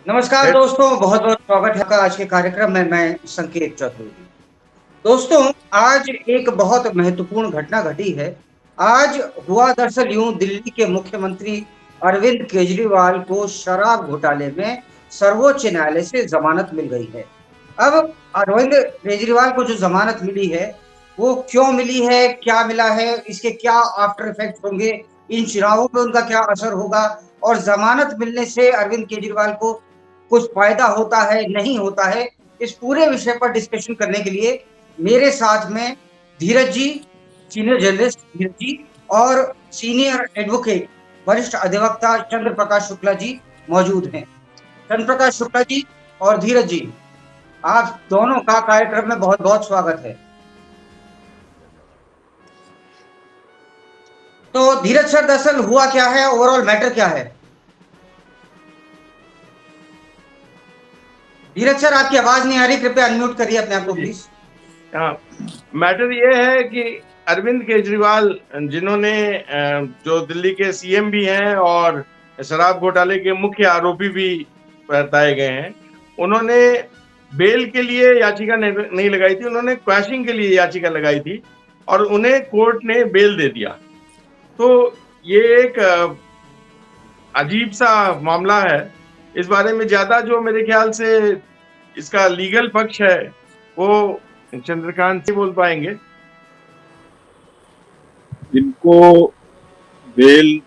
नमस्कार हेड। दोस्तों, बहुत बहुत स्वागत है आपका आज के कार्यक्रम में। मैं संकेत चतुर्वेदी। दोस्तों, आज एक बहुत महत्वपूर्ण घटना घटी है। आज हुआ दरअसल यूं, दिल्ली के मुख्यमंत्री अरविंद केजरीवाल को शराब घोटाले में सर्वोच्च न्यायालय से जमानत मिल गई है। अब अरविंद केजरीवाल को जो जमानत मिली है, वो क्यों मिली है, क्या मिला है, इसके क्या आफ्टर इफेक्ट होंगे, इन चुनावों पे उनका क्या असर होगा, और जमानत मिलने से अरविंद केजरीवाल को कुछ फायदा होता है, नहीं होता है, इस पूरे विषय पर डिस्कशन करने के लिए मेरे साथ में धीरज जी, सीनियर जर्नलिस्ट धीरज जी, और सीनियर एडवोकेट वरिष्ठ अधिवक्ता चंद्र प्रकाश शुक्ला जी मौजूद हैं। चंद्र प्रकाश शुक्ला जी और धीरज जी, आप दोनों का कार्यक्रम में बहुत बहुत स्वागत है। तो धीरज सर, दरअसल हुआ क्या है, ओवरऑल मैटर क्या है? धीरज सर, आपकी आवाज नहीं आ रही, कृपया अनम्यूट करिए अपने आप को जी। प्लीज। हाँ, मैटर ये है कि अरविंद केजरीवाल, जिन्होंने जो दिल्ली के सीएम भी हैं और शराब घोटाले के मुख्य आरोपी भी बताए गए हैं, उन्होंने बेल के लिए याचिका नहीं लगाई थी, उन्होंने क्वैशिंग के लिए याचिका लगाई थी और उन्हें कोर्ट ने बेल दे दिया। तो ये एक अजीब सा मामला है। इस बारे में ज्यादा जो मेरे ख्याल से इसका लीगल पक्ष है वो चंद्रकांत से बोल पाएंगे। इनको बेल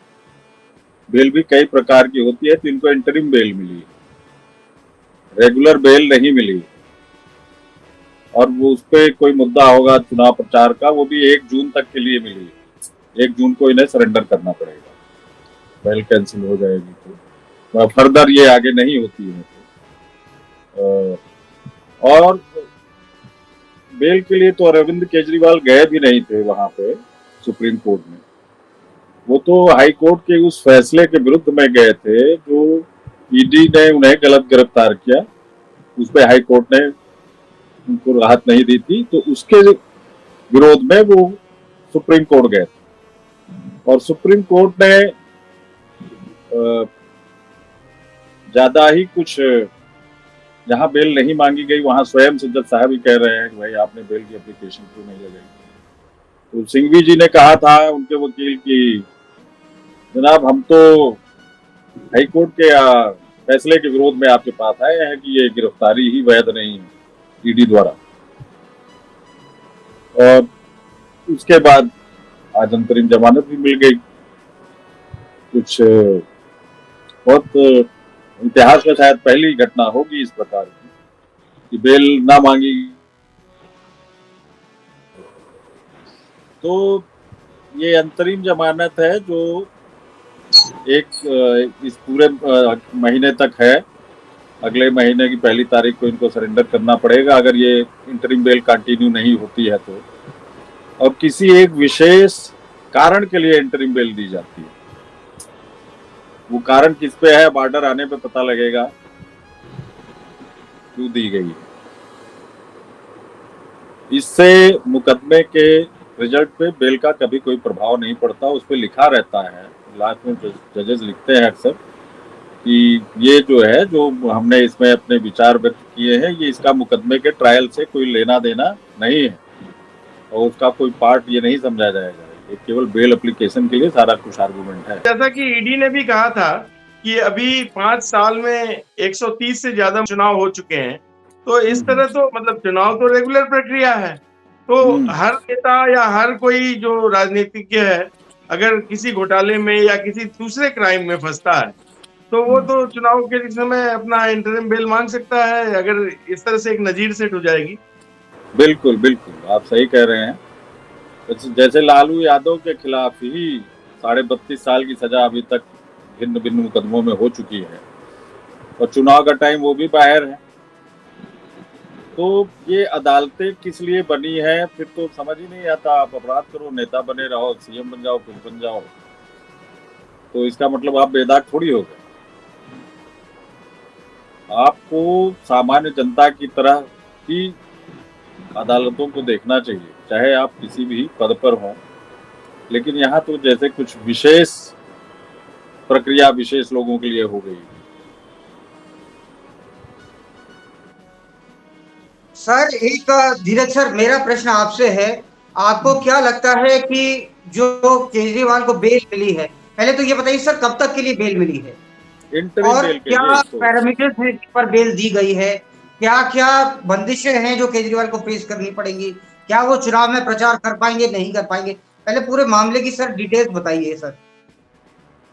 बेल भी कई प्रकार की होती है, तो इनको इंटरिम बेल मिली, रेगुलर बेल नहीं मिली। और वो उस पर कोई मुद्दा होगा चुनाव प्रचार का, वो भी 1 जून तक के लिए मिली। 1 जून को इन्हें सरेंडर करना पड़ेगा, बेल कैंसिल हो जाएगी तो फर्दर ये आगे नहीं होती है। और बेल के लिए तो अरविंद केजरीवाल गए भी नहीं थे वहां पे सुप्रीम कोर्ट में। वो तो हाई कोर्ट के उस फैसले के विरुद्ध में गए थे जो ईडी ने उन्हें गलत गिरफ्तार किया। उस पर हाई कोर्ट ने उनको राहत नहीं दी थी, तो उसके विरोध में वो सुप्रीम कोर्ट गए थे। और सुप्रीम कोर्ट ने ज्यादा ही कुछ, जहां बेल नहीं मांगी गई वहां स्वयं से जज साहब ही कह रहे हैं कि भाई आपने बेल की एप्लीकेशन क्यों नहीं लगाई। तो सिंघवी जी ने कहा था उनके वकील की, जनाब हम तो हाईकोर्ट के फैसले के विरोध में आपके पास आए हैं कि ये गिरफ्तारी ही वैध नहीं है ईडी द्वारा। और उसके बाद आज अंतरिम जमानत भी मिल गई। कुछ बहुत इतिहास में शायद पहली घटना होगी इस प्रकार की कि बेल ना मांगी। तो ये अंतरिम जमानत है जो इस पूरे महीने तक है। अगले महीने की 1 तारीख को इनको सरेंडर करना पड़ेगा अगर ये इंटरिम बेल कंटिन्यू नहीं होती है तो। और किसी एक विशेष कारण के लिए इंटरिम बेल दी जाती है। वो कारण किस पे है, बॉर्डर आने पे पता लगेगा क्यों दी गई है। इससे मुकदमे के रिजल्ट पे बेल का कभी कोई प्रभाव नहीं पड़ता। उस पर लिखा रहता है, लास्ट में जजेस लिखते हैं अक्सर कि ये जो है, जो हमने इसमें अपने विचार व्यक्त किए हैं, ये इसका मुकदमे के ट्रायल से कोई लेना देना नहीं है और उसका कोई पार्ट ये नहीं समझा जाएगा। ये केवल बेल एप्लीकेशन के लिए सारा कुछ आर्गुमेंट है। जैसा कि ईडी ने भी कहा था कि अभी 5 साल में 130 से ज्यादा चुनाव हो चुके हैं, तो इस तरह तो मतलब चुनाव तो रेगुलर प्रक्रिया है। तो हर नेता या हर कोई जो राजनीतिज्ञ है, अगर किसी घोटाले में या किसी दूसरे क्राइम में फंसता है तो वो तो चुनाव के समय अपना इंटरिम बेल मांग सकता है, अगर इस तरह से एक नजीर सेट हो जाएगी। बिल्कुल बिल्कुल, आप सही कह रहे हैं। जैसे लालू यादव के खिलाफ ही 32.5 साल की सजा अभी तक भिन्न भिन्न मुकदमों में हो चुकी है और चुनाव का टाइम वो भी बाहर है। तो ये अदालतें किस लिए बनी है फिर तो समझ ही नहीं आता। आप अपराध करो, नेता बने रहो, सीएम बन जाओ, कुछ बन जाओ, तो इसका मतलब आप बेदाग थोड़ी हो गए। आपको सामान्य जनता की तरह ही अदालतों को देखना चाहिए, चाहे आप किसी भी पद पर हों। लेकिन यहाँ तो जैसे कुछ विशेष प्रक्रिया विशेष लोगों के लिए हो गई। सर एक धीरज सर, मेरा प्रश्न आपसे है, आपको क्या लगता है कि जो केजरीवाल को बेल मिली है, पहले तो ये बताइए सर कब तक के लिए बेल मिली है इंटरिम और बेल के लिए क्या इसको। पैरामीटर्स हैं जिस पर बेल दी गई है, क्या क्या बंदिशें हैं जो केजरीवाल को फेस करनी पड़ेंगी, क्या वो चुनाव में प्रचार कर पाएंगे नहीं कर पाएंगे, पहले पूरे मामले की सर डिटेल्स बताइए सर।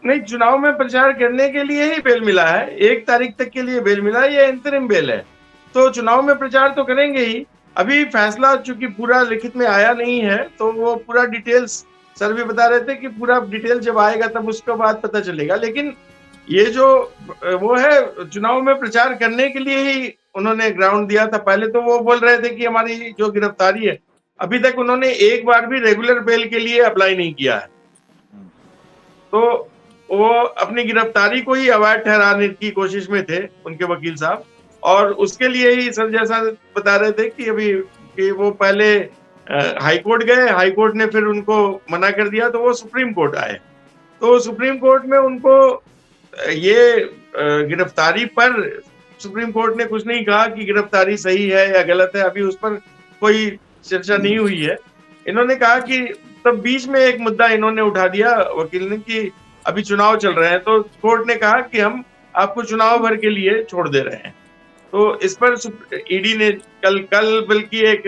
नहीं, चुनाव में प्रचार करने के लिए ही बेल मिला है, 1 तारीख तक के लिए बेल मिला है, ये इंतरिम बेल है। तो चुनाव में प्रचार तो करेंगे ही। अभी फैसला चूंकि पूरा लिखित में आया नहीं है, तो वो पूरा डिटेल्स सर भी बता रहे थे कि पूरा डिटेल जब आएगा तब उसके बाद पता चलेगा। लेकिन ये जो वो है, चुनाव में प्रचार करने के लिए ही उन्होंने ग्राउंड दिया था। पहले तो वो बोल रहे थे कि हमारी जो गिरफ्तारी है, अभी तक उन्होंने एक बार भी रेगुलर बेल के लिए अप्लाई नहीं किया है। तो वो अपनी गिरफ्तारी को ही अवैध ठहराने की कोशिश में थे उनके वकील साहब, और उसके लिए ही सर जैसा बता रहे थे कि अभी कि वो पहले हाई कोर्ट गए, हाई कोर्ट ने फिर उनको मना कर दिया, तो वो सुप्रीम कोर्ट आए। तो सुप्रीम कोर्ट में उनको ये गिरफ्तारी पर सुप्रीम कोर्ट ने कुछ नहीं कहा कि गिरफ्तारी सही है या गलत है, अभी उस पर कोई चर्चा नहीं हुई है। इन्होंने कहा कि तब बीच में एक मुद्दा इन्होंने उठा दिया वकील ने कि अभी चुनाव चल रहे हैं, तो कोर्ट ने कहा कि हम आपको चुनाव भर के लिए छोड़ दे रहे हैं। तो इस पर ईडी ने कल कल बल्कि एक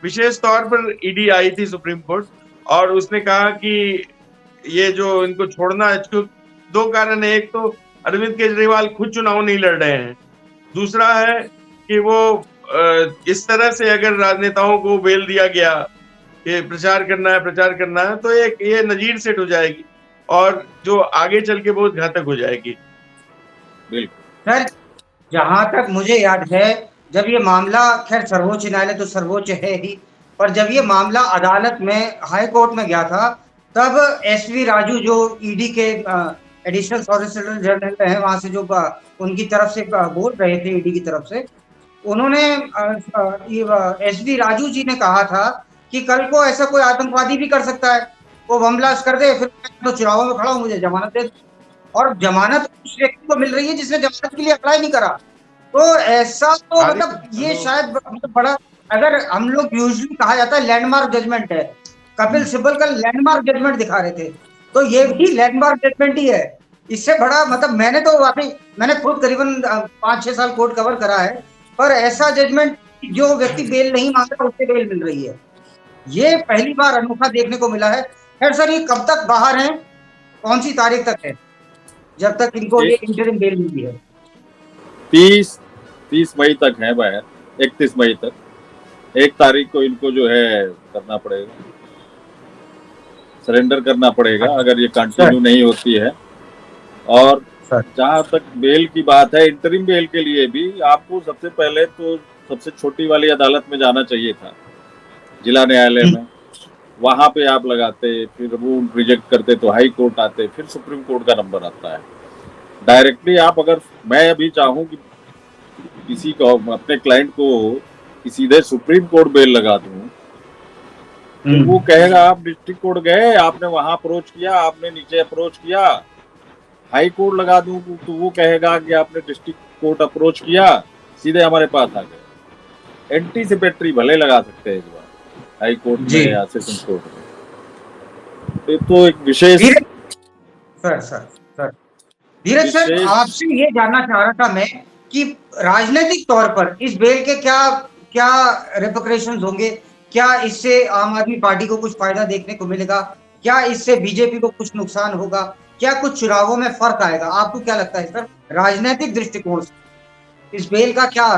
विशेष तौर पर ईडी आई थी सुप्रीम कोर्ट, और उसने कहा कि ये जो इनको छोड़ना है, इसको 2 कारण है। एक तो अरविंद केजरीवाल खुद चुनाव नहीं लड़ रहे हैं, दूसरा है कि वो इस तरह से अगर राजनेताओं को बेल दिया गया कि प्रचार करना है, तो एक ये नजीर सेट हो जाएगी और जो आगे चल के बहुत घातक हो जाएगी। बिल्कुल सर जहां तक मुझे याद है, जब ये मामला, खैर सर्वोच्च न्यायालय तो सर्वोच्च है ही, पर जब ये मामला अदालत में हाई कोर्ट में गया था, तब एसवी राजू जो ईडी के एडिशनल सॉलिसिटर जनरल हैं, वहां से जो उनकी तरफ से बोल रहे थे ईडी की तरफ से, उन्होंने एसवी राजू जी ने कहा था कि कल को ऐसा कोई आतंकवादी भी कर सकता है, वो बम ब्लास्ट कर दे, फिर तो चुनावों में खड़ा हूं, मुझे जमानत दे। और जमानत उस व्यक्ति को मिल रही है जिसने जमानत के लिए अप्लाई नहीं करा। तो ऐसा तो मतलब ये शायद मतलब बड़ा, अगर हम लोग यूजुअली कहा जाता है लैंडमार्क जजमेंट है, कपिल सिब्बल का लैंडमार्क जजमेंट दिखा रहे थे, तो ये भी लैंडमार्क जजमेंट ही है। इससे बड़ा मतलब मैंने तो वाकई, मैंने खुद करीबन 5-6 साल कोर्ट कवर करा है, पर ऐसा जजमेंट जो व्यक्ति बेल नहीं मांगता उससे बेल मिल रही है, ये पहली बार अनोखा देखने को मिला है। खैर सर, ये कब तक बाहर हैं, कौन सी तारीख तक है जब तक इनको ये इंटरिम बेल मिली है? 30 मई तक है बाहर, 31 मई तक। 1 तारीख को इनको जो है करना पड़ेगा, सरेंडर करना पड़ेगा अगर ये कंटिन्यू नहीं होती है। और जहां तक बेल की बात है, इंटरिम बेल के लिए भी आपको सबसे पहले तो सबसे छोटी वाली अदालत में जाना चाहिए था, जिला न्यायालय में, वहां पे आप लगाते, फिर वो रिजेक्ट करते तो हाई कोर्ट आते, फिर सुप्रीम कोर्ट का नंबर आता है। डायरेक्टली आप, अगर मैं अभी चाहूं कि किसी को, अपने क्लाइंट को कि सीधे सुप्रीम कोर्ट बेल लगा दूं, तो वो कहेगा आप डिस्ट्रिक्ट कोर्ट गए, आपने वहां अप्रोच किया, आपने नीचे अप्रोच किया। हाई कोर्ट लगा दूं तो वो कहेगा कि आपने डिस्ट्रिक्ट कोर्ट अप्रोच किया, सीधे हमारे पास आ गए। एंटीसिपेटरी भले लगा सकते हैं इस बार हाई कोर्ट में या सेशन कोर्ट में। तो एक विशेष धीरज सर, आपसे ये जानना चाह रहा था मैं कि राजनीतिक तौर पर इस बेल के क्या क्या रिपरकशंस होंगे, क्या इससे आम आदमी पार्टी को कुछ फायदा देखने को मिलेगा, क्या इससे बीजेपी को कुछ नुकसान होगा, क्या कुछ चुनावों में फर्क आएगा, आपको क्या लगता है सर राजनीतिक दृष्टिकोण से इस बेल का क्या?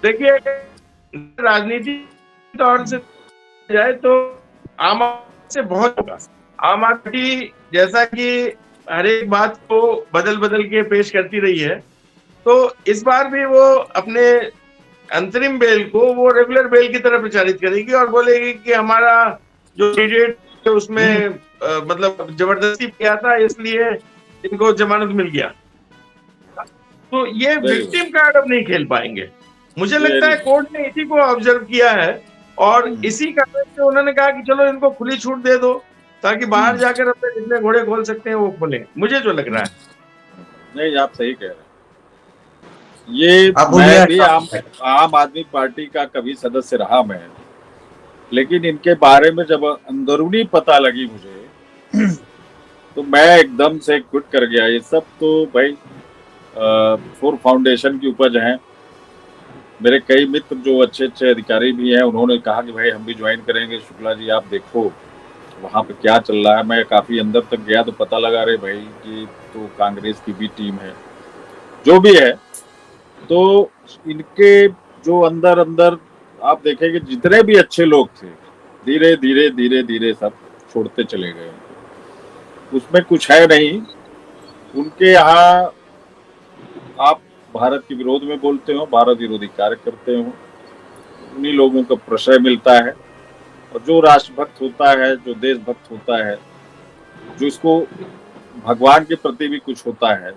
देखिए, राजनीति तौर से जाए तो आम आदमी से बहुत होगा। आम आदमी जैसा कि हर एक बात को बदल बदल के पेश करती रही है, तो इस बार भी वो अपने अंतरिम बेल को वो रेगुलर बेल की तरह प्रचारित करेगी और बोलेगी कि हमारा जो कैंडिडेट है उसमें मतलब जबरदस्ती किया था, इसलिए इनको जमानत मिल गया। तो ये विक्टिम कार्ड अब नहीं खेल पाएंगे। मुझे लगता है कोर्ट ने इसी को ऑब्जर्व किया है और इसी कारण से उन्होंने कहा कि चलो इनको खुली छूट दे दो, ताकि बाहर जाकर अपने जितने घोड़े खोल सकते हैं वो खोलें। मुझे जो लग रहा है। नहीं, आप सही कह रहे हैं। ये आप बोलिए मैं भी अरशद भाई। आम आदमी पार्टी का कभी सदस्य रहा मैं, लेकिन इनके बारे में जब अंदरूनी पता लगी मुझे तो मैं एकदम से क्विट कर गया। ये सब तो भाई फोर फाउंडेशन की उपज है। मेरे कई मित्र जो अच्छे अच्छे अधिकारी भी हैं, उन्होंने कहा कि भाई हम भी ज्वाइन करेंगे। शुक्ला जी आप देखो वहाँ पे क्या चल रहा है। मैं काफी अंदर तक गया तो पता लगा रे भाई कि तो कांग्रेस की भी टीम है, जो भी है। तो इनके जो अंदर अंदर आप देखेंगे जितने भी अच्छे लोग थे, धीरे धीरे धीरे धीरे सब छोड़ते चले गए। उसमें कुछ है नहीं उनके यहाँ। आप भारत के विरोध में बोलते हो, भारत विरोधी कार्य करते हो, उन्हीं लोगों को प्रश्रय मिलता है। और जो राष्ट्रभक्त होता है, जो देशभक्त होता है, जो इसको भगवान के प्रति भी कुछ होता है,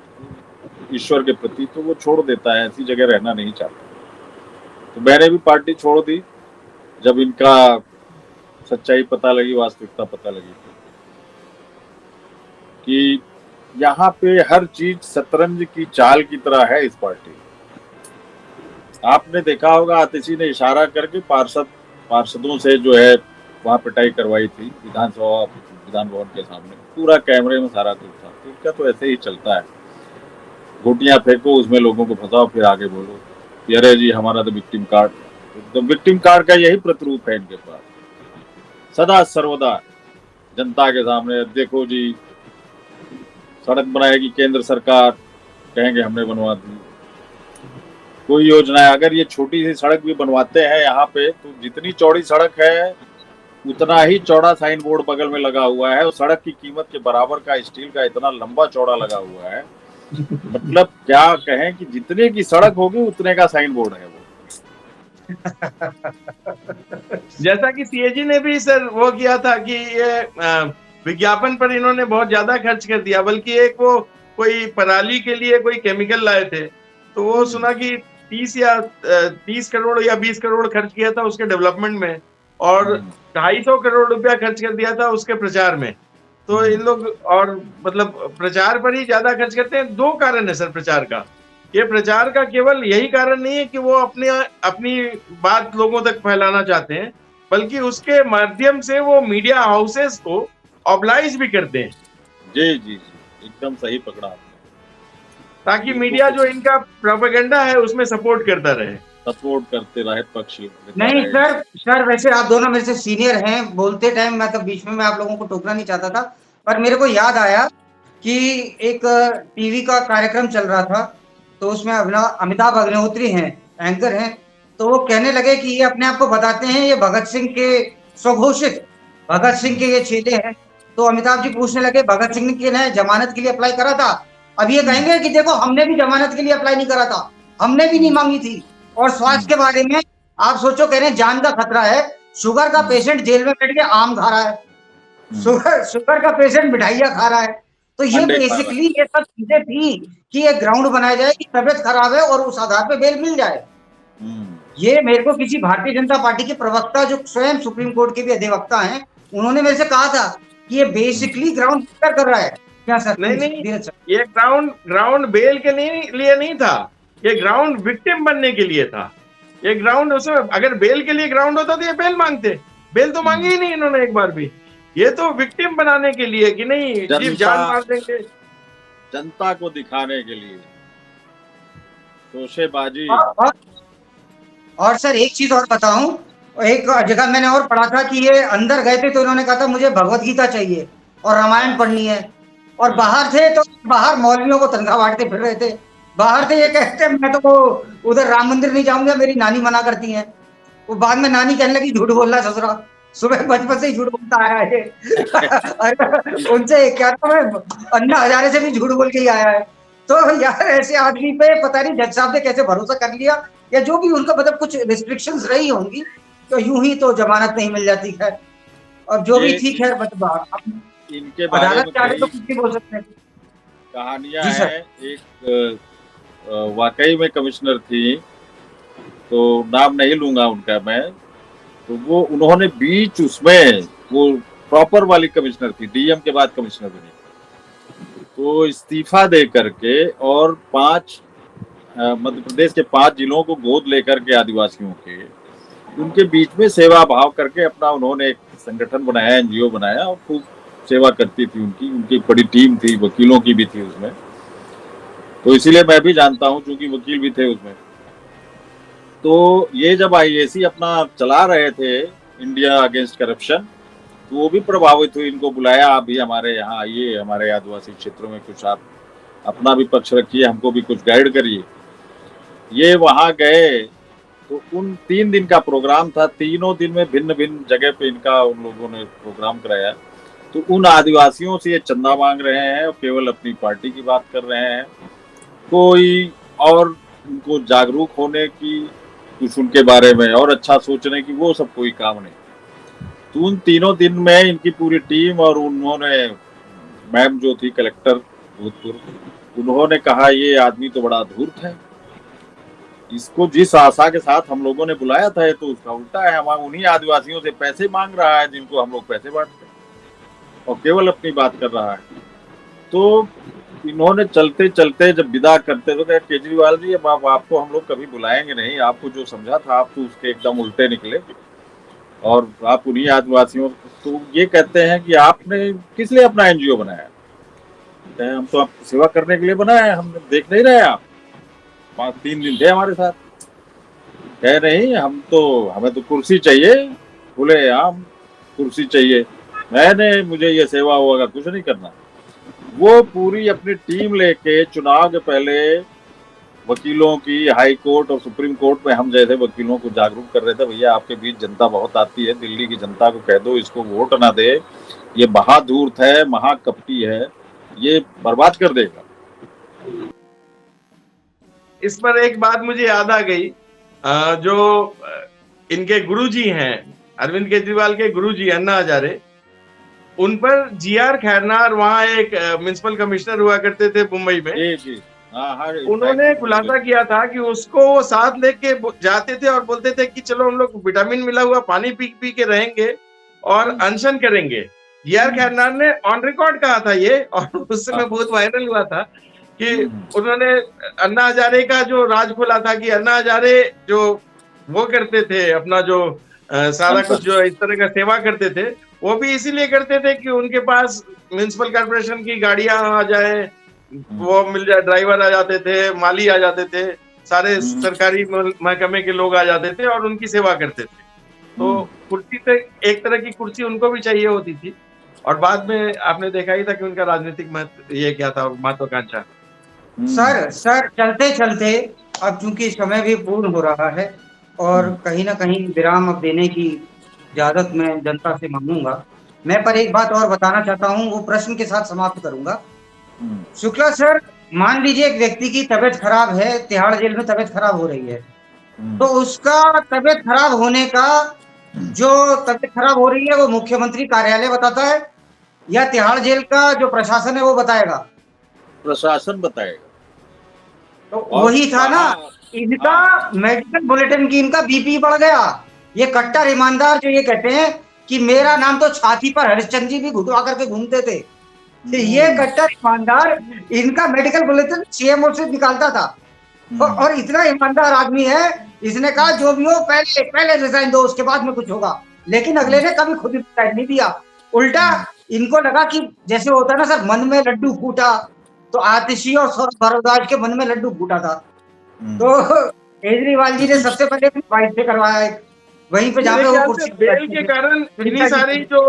ईश्वर के प्रति, तो वो छोड़ देता है, ऐसी जगह रहना नहीं चाहता। तो मैंने भी पार्टी छोड़ दी जब इनका सच्चाई पता लगी, वास्तविकता पता लगी कि यहाँ पे हर चीज शतरंज की चाल की तरह है इस पार्टी। आपने देखा होगा आतिशी ने इशारा करके पार्षदों से जो है वहां पिटाई करवाई थी विधान भवन के सामने, पूरा कैमरे में सारा कुछ था। तो इनका तो ऐसे ही चलता है, गोटियां फेंको, उसमें लोगों को फंसाओ, फिर आगे बोलो कि अरे जी हमारा तो विक्टिम कार्ड। तो विक्टिम कार्ड का यही प्रतिरूप है इनके पास, सदा सर्वदा जनता के सामने। देखो जी सड़क बनाएगी केंद्र सरकार, कहेंगे हमने बनवा दी। कोई योजना है, अगर ये छोटी सी सड़क भी बनवाते हैं यहाँ पे, तो जितनी चौड़ी सड़क है उतना ही चौड़ा साइन बोर्ड बगल में लगा हुआ है। उस सड़क की कीमत के बराबर का स्टील का इतना लंबा चौड़ा लगा हुआ है। मतलब क्या कहें कि जितने की सड़क होगी उतने का साइन बोर्ड है वो। जैसा कि सीएजी ने भी सर वो किया था कि ये विज्ञापन पर इन्होंने बहुत ज्यादा खर्च कर दिया, बल्कि एक वो कोई पराली के लिए कोई केमिकल लाए थे, तो वो सुना कि 30 करोड़ या 20 करोड़ खर्च किया था उसके डेवलपमेंट में, और 250 करोड़ रुपया खर्च कर दिया था उसके प्रचार में। तो इन लोग और मतलब प्रचार पर ही ज्यादा खर्च करते हैं। दो कारण है सर प्रचार का। ये प्रचार का केवल यही कारण नहीं है कि वो अपनी बात लोगों तक फैलाना चाहते हैं, बल्कि उसके माध्यम से वो मीडिया हाउसेस को ऑब्लाइज भी करते हैं। जी जी जी, एकदम सही पकड़ा आपने। ताकि मीडिया जो इनका प्रोपेगेंडा है उसमें सपोर्ट करता रहे, सपोर्ट करते रहे पक्ष। नहीं सर वैसे आप दोनों मेरे से सीनियर हैं, बोलते टाइम मैं तो बीच में मैं आप लोगों को टोकना नहीं चाहता था, पर मेरे को याद आया कि एक टीवी का कार्यक्रम चल रहा था, तो उसमें अमिताभ अग्निहोत्री हैं, एंकर हैं। तो वो कहने लगे कि ये अपने आप को बताते हैं ये भगत सिंह के स्वघोषित भगत सिंह के ये चेले हैं। तो अमिताभ जी पूछने लगे भगत सिंह के ने जमानत के लिए अप्लाई करा था? अब ये कहेंगे कि देखो हमने भी जमानत के लिए अप्लाई नहीं करा था, हमने भी नहीं मांगी थी। और स्वास्थ्य के बारे में आप सोचो, कह रहे हैं जान का खतरा है, शुगर का पेशेंट जेल में बैठ के आम खा रहा है, शुगर का पेशेंट मिठाइयाँ खा रहा है। तो ये बेसिकली ये सब चीजें थी कि एक ग्राउंड बनाया जाए कि तबियत खराब है और उस आधार पे बेल मिल जाए। ये मेरे को किसी भारतीय जनता पार्टी के प्रवक्ता जो स्वयं सुप्रीम कोर्ट के भी अधिवक्ता हैं, उन्होंने मेरे से कहा था कि ये बेसिकली ग्राउंड कर रहा है। क्या सर? नहीं, ये ग्राउंड बेल के लिए नहीं था, ये ग्राउंड विक्टिम बनने के लिए था। ये ग्राउंड उसमें अगर बेल के लिए ग्राउंड होता तो ये बेल मांगते, बेल तो मांगी ही नहीं इन्होंने एक बार भी। ये तो विक्टिम बनाने के लिए कि नहीं जीव जान मार देंगे, जनता को दिखाने के लिए शोशेबाजी। और सर एक चीज और बताऊं, एक जगह मैंने और पढ़ा था कि ये अंदर गए थे तो इन्होंने कहा था मुझे भगवत गीता चाहिए और रामायण पढ़नी है, और बाहर थे तो बाहर मौलवियों को तनख्वाह बांटते फिर रहे थे। बाहर थे ये कहते मैं तो उधर राम मंदिर नहीं जाऊंगा, मेरी नानी मना करती है। वो बाद में नानी कहने लगी झूठ बोलना ससुरा, सुबह बचपन से ही झूठ बोलता आया है। अरे उनसे क्या नाम है, अन्ना हजारे से भी झूठ बोल के ही आया है। तो यार ऐसे आदमी पे पता नहीं जज साहब ने कैसे भरोसा कर लिया, या जो भी उनका मतलब कुछ रिस्ट्रिक्शंस रही होंगी, तो यूं ही तो जमानत नहीं मिल जाती है। और जो भी ठीक है इनके बारे में तो कुछ भी बोल सकते हैं। कहानियां हैं। एक वाकई में कमिश्नर थी, तो नाम नहीं लूंगा उनका मैं, तो वो उन्होंने बीच उसमें वो प्रॉपर वाली कमिश्नर थी, डीएम के बाद कमिश्नर बनी, तो इस्तीफा दे करके और 5 मध्य प्रदेश के 5 जिलों को गोद लेकर के आदिवासियों के उनके बीच में सेवा भाव करके अपना उन्होंने एक संगठन बनाया, एनजीओ बनाया और खूब सेवा करती थी उनकी बड़ी टीम थी, वकीलों की भी थी उसमें। तो इसीलिए मैं भी जानता हूँ, चूंकि वकील भी थे उसमें। तो ये जब आईएसी अपना चला रहे थे इंडिया अगेंस्ट करप्शन, तो वो भी प्रभावित हुई, इनको बुलाया, आप भी हमारे यहाँ आइए, हमारे आदिवासी क्षेत्रों में कुछ आप अपना भी पक्ष रखिए, हमको भी कुछ गाइड करिए। ये वहां गए तो उन 3 दिन का प्रोग्राम था, तीनों दिन में भिन्न भिन्न जगह पे इनका उन लोगों ने प्रोग्राम कराया। तो उन आदिवासियों से ये चंदा मांग रहे हैं और केवल अपनी पार्टी की बात कर रहे हैं, कोई और उनको जागरूक होने की, कुछ उनके बारे में और अच्छा सोचने की, वो सब कोई काम नहीं। तो उन तीनों दिन में इनकी पूरी टीम और उन्होंने, मैम जो थी कलेक्टर भूतपूर्व, उन्होंने कहा ये आदमी तो बड़ा धूर्त है, इसको जिस आशा के साथ हम लोगों ने बुलाया था तो उसका उल्टा है, हम उन्हीं आदिवासियों से पैसे मांग रहा है जिनको हम लोग पैसे बांटते और केवल अपनी बात कर रहा है। तो इन्होंने चलते चलते जब विदा करते तो कहा, केजरीवाल जी अब आपको हम लोग कभी बुलाएंगे नहीं, आपको जो समझा था आप तो उसके एकदम उल्टे निकले और आप उन्हीं आदिवासियों। तो ये कहते हैं कि आपने किस लिए अपना एनजीओ बनाया? हम तो आपकी सेवा करने के लिए बनाया है, हम देख नहीं रहे आप 3 दिन थे हमारे साथ। कह नहीं, हमें तो कुर्सी चाहिए, खुले आम कुर्सी चाहिए, मैंने मुझे ये सेवा होगा कुछ नहीं करना। वो पूरी अपनी टीम लेके चुनाव के पहले वकीलों की, हाई कोर्ट और सुप्रीम कोर्ट में हम जैसे वकीलों को जागरूक कर रहे थे, भैया आपके बीच जनता बहुत आती है, दिल्ली की जनता को कह दो इसको वोट ना दे, ये बहादुर है, महाकपटी है, ये बर्बाद कर देगा। इस पर एक बात मुझे याद आ गई, जो इनके गुरुजी हैं, अरविंद केजरीवाल के गुरुजी अन्ना हजारे, उन पर जीआर खैरनार, वहां एक म्युनिसिपल कमिश्नर हुआ करते थे मुंबई में, जी। उन्होंने खुलासा किया था कि उसको वो साथ लेके जाते थे और बोलते थे कि चलो हम लोग विटामिन मिला हुआ पानी पी पी के रहेंगे और अनशन करेंगे। जीआर खैरनार ने ऑन रिकॉर्ड कहा था ये, और उस समय बहुत वायरल हुआ था कि उन्होंने अन्ना हजारे का जो राज खोला था कि अन्ना हजारे जो वो करते थे अपना जो सारा कुछ जो इस तरह का सेवा करते थे, वो भी इसीलिए करते थे कि उनके पास म्युनिसिपल कॉर्पोरेशन की गाड़ियां आ जाए, वो मिल जाए, ड्राइवर आ जाते थे, माली आ जाते थे, सारे सरकारी महकमे के लोग आ जाते थे और उनकी सेवा करते थे। तो कुर्सी से एक तरह की कुर्सी उनको भी चाहिए होती थी, और बाद में आपने देखा ही था कि उनका राजनीतिक महत्व ये क्या था, महत्वाकांक्षा। सर चलते चलते अब चूंकि समय भी पूर्ण हो रहा है और कहीं ना कहीं विराम अब देने की इजाजत मैं जनता से मांगूंगा। मैं पर एक बात और बताना चाहता हूं, वो प्रश्न के साथ समाप्त करूंगा। शुक्ला सर, मान लीजिए एक व्यक्ति की तबीयत खराब है, तिहाड़ जेल में तबीयत खराब हो रही है, तो उसका तबीयत खराब होने का, जो तबीयत खराब हो रही है वो मुख्यमंत्री कार्यालय बताता है या तिहाड़ जेल का जो प्रशासन है वो बताएगा? प्रशासन बताएगा। तो वही था ना, इनका मेडिकल बुलेटिन की इनका बीपी बढ़ गया। ये कट्टर ईमानदार जो ये कहते हैं कि मेरा नाम तो छाती पर हरिश्चंद्र जी भी घुटवा करके घूमते थे, तो ये कट्टर ईमानदार इनका मेडिकल बुलेटिन सीएमओ से निकालता था। और इतना ईमानदार आदमी है, इसने कहा जो भी हो पहले रिजाइन दो, उसके बाद में कुछ होगा। लेकिन अगले ने कभी खुद रिजाइन नहीं दिया, उल्टा इनको लगा कि जैसे होता है ना सर, मन में लड्डू फूटा, तो आतिशी और सौरभ भारद्वाज के मन में लड्डू फूटा था। तो केजरीवाल जी ने सबसे पहले फाइट से करवाया, वहीं पे जाके वो कुर्सी बेल के कारण इतनी सारी जो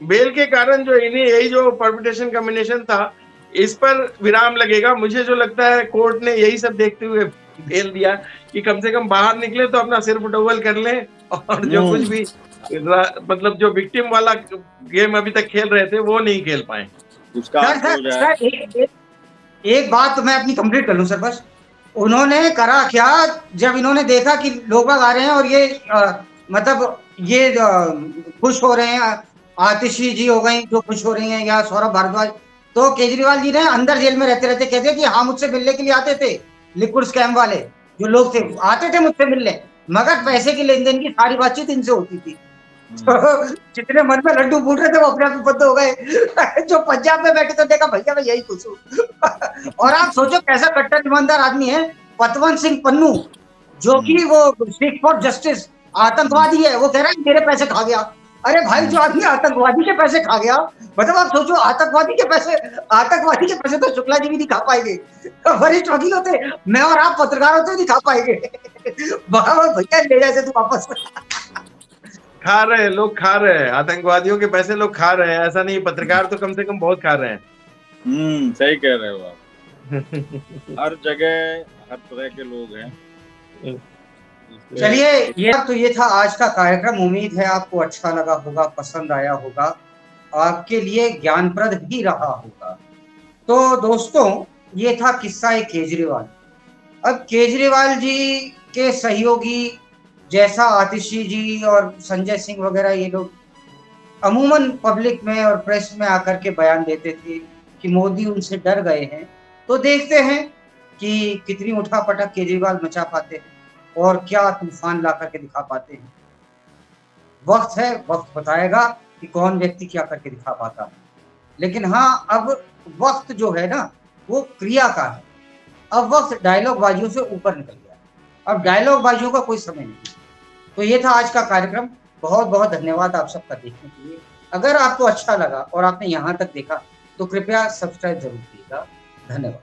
बेल के कारण जो इन्हीं यही जो परमिटेशन कॉम्बिनेशन था, इस पर विराम लगेगा। मुझे जो लगता है कोर्ट ने यही सब देखते हुए बेल दिया कि कम से कम बाहर निकले तो अपना सिर फुटबॉल कर ले, और जो कुछ भी मतलब जो विक्टिम वाला गेम अभी तक खेल रहे थे वो नहीं खेल पाए। सर, एक बात मैं अपनी कंप्लीट कर लूं सर बस। उन्होंने करा क्या, जब इन्होंने देखा कि लोग बाग आ रहे हैं और ये मतलब ये खुश हो रहे हैं, आतिशी जी हो गई जो खुश हो रही हैं या सौरभ भारद्वाज, तो केजरीवाल जी ने अंदर जेल में रहते रहते कहते कि हाँ मुझसे मिलने के लिए आते थे, लिक्विड स्कैम वाले जो लोग थे आते थे मुझसे मिलने, मगर पैसे की लेन देन की सारी बातचीत इनसे होती थी। तो जितने मन में लड्डू फूट रहे थे वो अपने आप बंद हो गए। जो पंजाब में बैठे तो देखा भैया मैं यही खुश हूँ। और आप सोचो कैसा कट्टर ईमानदार आदमी है, पतवंत सिंह पन्नू, जो कि वो सिख फॉर जस्टिस आतंकवादी है, वो कह रहा है मेरे पैसे खा गया। अरे भाई, जो आदमी आतंकवादी के पैसे खा गया, मतलब आप सोचो, आतंकवादी के पैसे तो शुक्ला जी भी नहीं खा पाएंगे, वरिष्ठ वकील होते, मैं और आप पत्रकार होते नहीं खा पाएंगे। भैया ले जाए तू वापस। खा रहे हैं लोग, खा रहे हैं आतंकवादियों के पैसे, लोग खा रहे हैं, ऐसा नहीं, पत्रकार तो कम से कम बहुत खा रहे हैं। सही कह रहे हो आप। हर जगह हर तरह के लोग हैं। चलिए, ये था आज का कार्यक्रम। उम्मीद है आपको अच्छा लगा होगा, पसंद आया होगा, आपके लिए ज्ञानप्रद भी रहा होगा। तो दोस्तों, ये था किस्सा केजरीवाल। अब केजरीवाल जी के सहयोगी जैसा आतिशी जी और संजय सिंह वगैरह, ये लोग अमूमन पब्लिक में और प्रेस में आकर के बयान देते थे कि मोदी उनसे डर गए हैं। तो देखते हैं कि कितनी उठापटक केजरीवाल मचा पाते हैं और क्या तूफान ला करके दिखा पाते हैं। वक्त है, वक्त बताएगा कि कौन व्यक्ति क्या करके दिखा पाता है। लेकिन हाँ, अब वक्त जो है ना, वो क्रिया का है। अब वक्त डायलॉग बाजियों से ऊपर निकल गया, अब डायलॉग बाजियों का कोई समय नहीं। तो ये था आज का कार्यक्रम। बहुत बहुत धन्यवाद आप सबका देखने के लिए। अगर आपको अच्छा लगा और आपने यहाँ तक देखा तो कृपया सब्सक्राइब जरूर कीजिएगा। धन्यवाद।